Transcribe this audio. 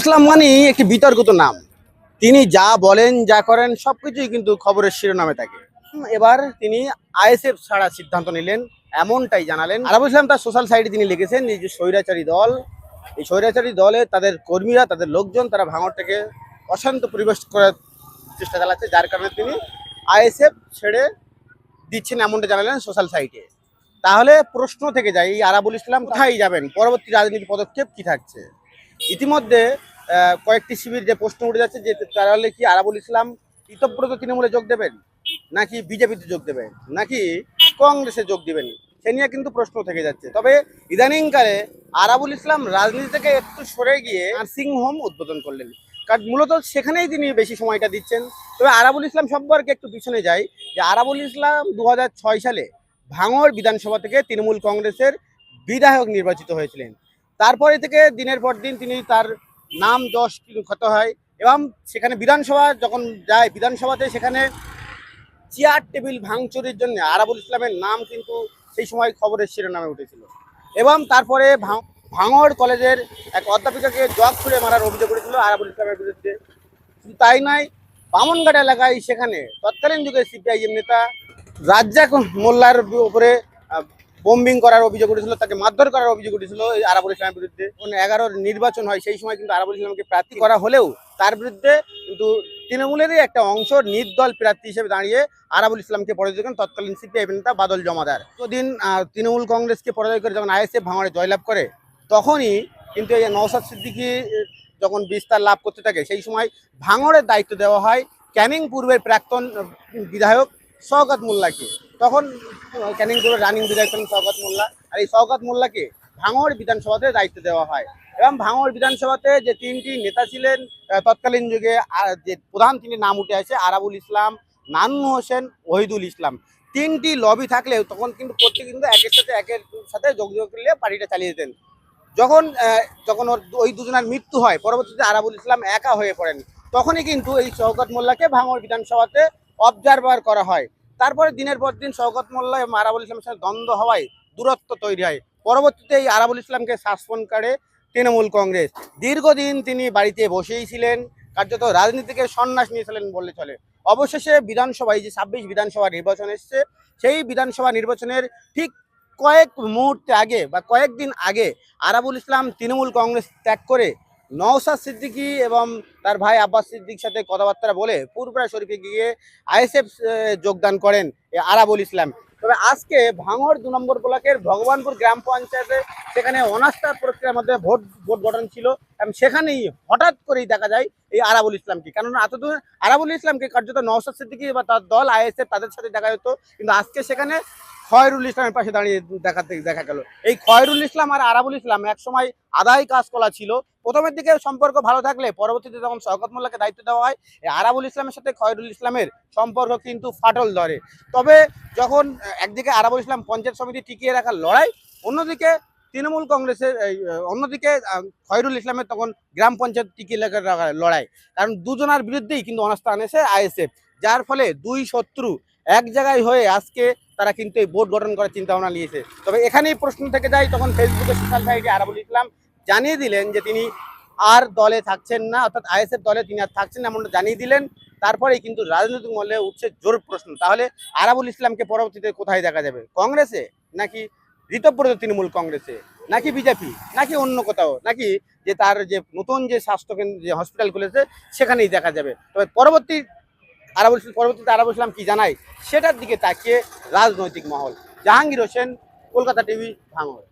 ইসলাম মানি একটি বিতর্কিত নাম। তিনি যা বলেন যা করেন সবকিছুই কিন্তু খবরের শিরোনামে থাকে। এবার তিনি আইএসএফ ছাড়ার সিদ্ধান্ত নিলেন, এমনটাই জানালেন। আরাবুল ইসলাম তার সোশ্যাল সাইটে তিনি লিখেছেন এই যে স্বৈরাচারী দল, এই স্বৈরাচারী দলে তাদের কর্মীরা, তাদের লোকজন তারা ভাঙড়টাকে অশান্ত পরিবেশ করার চেষ্টা চালাচ্ছে, যার কারণে তিনি আইএসএফ ছেড়ে দিচ্ছেন এমনটা জানালেন সোশ্যাল সাইটে। তাহলে প্রশ্ন থেকে যায়, এই আরাবুল ইসলাম কোথায় যাবেন, পরবর্তী রাজনীতি পদক্ষেপ কি থাকছে? ইতিমধ্যে কয়েকটি শিবির যে প্রশ্ন উঠে যাচ্ছে যে তাহলে কি আরাবুল ইসলাম ইতব্রত তৃণমূলে যোগ দেবেন, নাকি বিজেপিতে যোগ দেবেন, নাকি কংগ্রেসে যোগ দিবেন, সে নিয়ে কিন্তু প্রশ্ন থেকে যাচ্ছে। তবে ইদানিংকালে আরাবুল ইসলাম রাজনীতি থেকে একটু সরে গিয়ে নার্সিং হোম উদ্বোধন করলেন, কারণ মূলত সেখানেই তিনি বেশি সময়টা দিচ্ছেন। তবে আরাবুল ইসলাম সম্পর্কে একটু পিছনে যাই, যে আরাবুল ইসলাম 2006 সালে ভাঙড় বিধানসভা থেকে তৃণমূল কংগ্রেসের বিধায়ক নির্বাচিত হয়েছিলেন। তারপরে থেকে দিনের পর দিন তিনি তার নাম যশ ক্ষত হয়, এবং সেখানে বিধানসভা যখন যায়, বিধানসভাতে সেখানে চেয়ার টেবিল ভাঙচুরের জন্য আরাবুল ইসলামের নাম কিন্তু সেই সময় খবরের শিরোনামে উঠেছিল। এবং তারপরে ভাঙড় কলেজের এক অধ্যাপিকাকে জগ ছুড়ে মারার অভিযোগ করেছিল আরাবুল ইসলামের বিরুদ্ধে। শুধু তাই নয়, বামনঘাট এলাকায় সেখানে তৎকালীন যুগে সিপিআইএম নেতা রাজ্জাক মোল্লার উপরে বোম্বিং করার অভিযোগ উঠেছিল, তাকে মারধর করার অভিযোগ উঠেছিল এই আরাবুল ইসলামের বিরুদ্ধে। 2011 নির্বাচন হয়, সেই সময় কিন্তু আরাবুল ইসলামকে প্রার্থী করা হলেও তার বিরুদ্ধে কিন্তু তৃণমূলেরই একটা অংশ নির্দল প্রার্থী হিসেবে দাঁড়িয়ে আরাবুল ইসলামকে পরাজয় করেন তৎকালীন সিপিআইএম নেতা বাদল জমাদার। দিন তৃণমূল কংগ্রেসকে পরাজয় করে যখন আইএসএফ ভাঙড়ে জয়লাভ করে, তখনই কিন্তু এই নওশাদ সিদ্দিকী যখন বিস্তার লাভ করতে থাকে, সেই সময় ভাঙড়ের দায়িত্ব দেওয়া হয় ক্যানিং পূর্বের প্রাক্তন বিধায়ক শওকত মোল্লাকে। তখন ক্যানিং পূর্বের রানিং বিধায়ক ছিলেন শওকত মোল্লা, আর এই শওকত মোল্লাকে ভাঙড় বিধানসভাতে দায়িত্ব দেওয়া হয়। এবং ভাঙড় বিধানসভাতে যে তিনটি নেতা ছিলেন তৎকালীন যুগে, যে প্রধান তিনটি নাম উঠে আসে আরাবুল ইসলাম, নান্নু হোসেন, ওহিদুল ইসলাম, তিনটি লবি থাকলেও তখন কিন্তু প্রত্যেকে কিন্তু একের সাথে যোগ করলে পার্টিটা চালিয়ে যেতেন। যখন যখন ওই দুজনের মৃত্যু হয়, পরবর্তীতে আরাবুল ইসলাম একা হয়ে পড়েন, তখনই কিন্তু এই শওকত মোল্লাকে ভাঙড় বিধানসভাতে অবজারভার করা হয়। তারপরে দিনের পর দিন শওকত মোল্লা এবং আরাবুল ইসলামের সাথে দ্বন্দ্ব হওয়ায় দূরত্ব তৈরি হয়। পরবর্তীতে এই আরাবুল ইসলামকে সাসপেন্ড করে তৃণমূল কংগ্রেস। দীর্ঘদিন তিনি বাড়িতে বসেই ছিলেন, কার্যত রাজনীতিকে সন্ন্যাস নিয়েছিলেন বললে চলে। অবশেষে বিধানসভায় যে 26 বিধানসভা নির্বাচন এসছে, সেই বিধানসভা নির্বাচনের ঠিক কয়েক মুহূর্তে আগে বা কয়েকদিন আগে আরাবুল ইসলাম তৃণমূল কংগ্রেস ত্যাগ করে নওশাদ সিদ্দিকী এবং তার ভাই আব্বাস সিদ্দিকীর সাথে কথাবার্তা বলে পুরপুরা শরীফে গিয়ে আইএসএফ যোগদান করেন আরাবুল ইসলাম। তবে আজকে ভাঙড় 2 নম্বর ব্লকের ভগবানপুর গ্রাম পঞ্চায়েতে সেখানে অনাস্থা প্রক্রিয়ার মধ্যে ভোট গঠন ছিল, এবং সেখানেই হঠাৎ করেই দেখা যায় এই আরাবুল ইসলামকে। কেননা এতদিন আরাবুল ইসলামকে কার্যত নওশাদ সিদ্দিকী বা তার দল আইএসএফ তাদের সাথে দেখা যেত, কিন্তু আজকে সেখানে খয়রুল ইসলামের পাশে দাঁড়িয়ে দেখা গেল। এই খয়রুল ইসলাম আর আরাবুল ইসলাম একসময় আদায় কাজ করা ছিল। প্রথমের দিকে সম্পর্ক ভালো থাকলে পরবর্তীতে যখন শওকত মোল্লাকে দায়িত্ব দেওয়া হয়, এই আরাবুল ইসলামের সাথে খয়রুল ইসলামের সম্পর্ক কিন্তু ফাটল ধরে। তবে যখন একদিকে আরাবুল ইসলাম পঞ্চায়েত সমিতি টিকিয়ে রাখার লড়াই, অন্যদিকে তৃণমূল কংগ্রেসের অন্যদিকে খয়রুল ইসলামের তখন গ্রাম পঞ্চায়েত টিকিয়ে রাখার লড়াই, কারণ দুজনার বিরুদ্ধেই কিন্তু অনাস্থা আনেছে আইএসএফ, যার ফলে দুই শত্রু এক জায়গায় হয়ে আজকে তারা কিন্তু এই বোর্ড গঠন করার চিন্তা ভাবনা নিয়েছে। তবে এখানেই প্রশ্ন থেকে যায়, তখন ফেসবুকে সোশ্যাল সাইটে আরাবুল ইসলাম জানিয়ে দিলেন যে তিনি আর দলে থাকছেন না, অর্থাৎ আইএসএফ দলে তিনি আর থাকছেন না, এমনটা জানিয়ে দিলেন। তারপরেই কিন্তু রাজনৈতিক মহলে উঠছে জোর প্রশ্ন, তাহলে আরাবুল ইসলামকে পরবর্তীতে কোথায় দেখা যাবে? কংগ্রেসে, নাকি ঋতব্রত তৃণমূল কংগ্রেসে, নাকি বিজেপি, নাকি অন্য কোথাও, নাকি যে তার যে নতুন যে স্বাস্থ্যকেন্দ্র যে হসপিটাল খুলেছে সেখানেই দেখা যাবে? তবে পরবর্তীতে আরাবুল ইসলাম কি জানায় সেটার দিকে তাকিয়ে রাজনৈতিক মহল। জাহাঙ্গীর হোসেন, কলকাতা টিভি, ভাঙড়।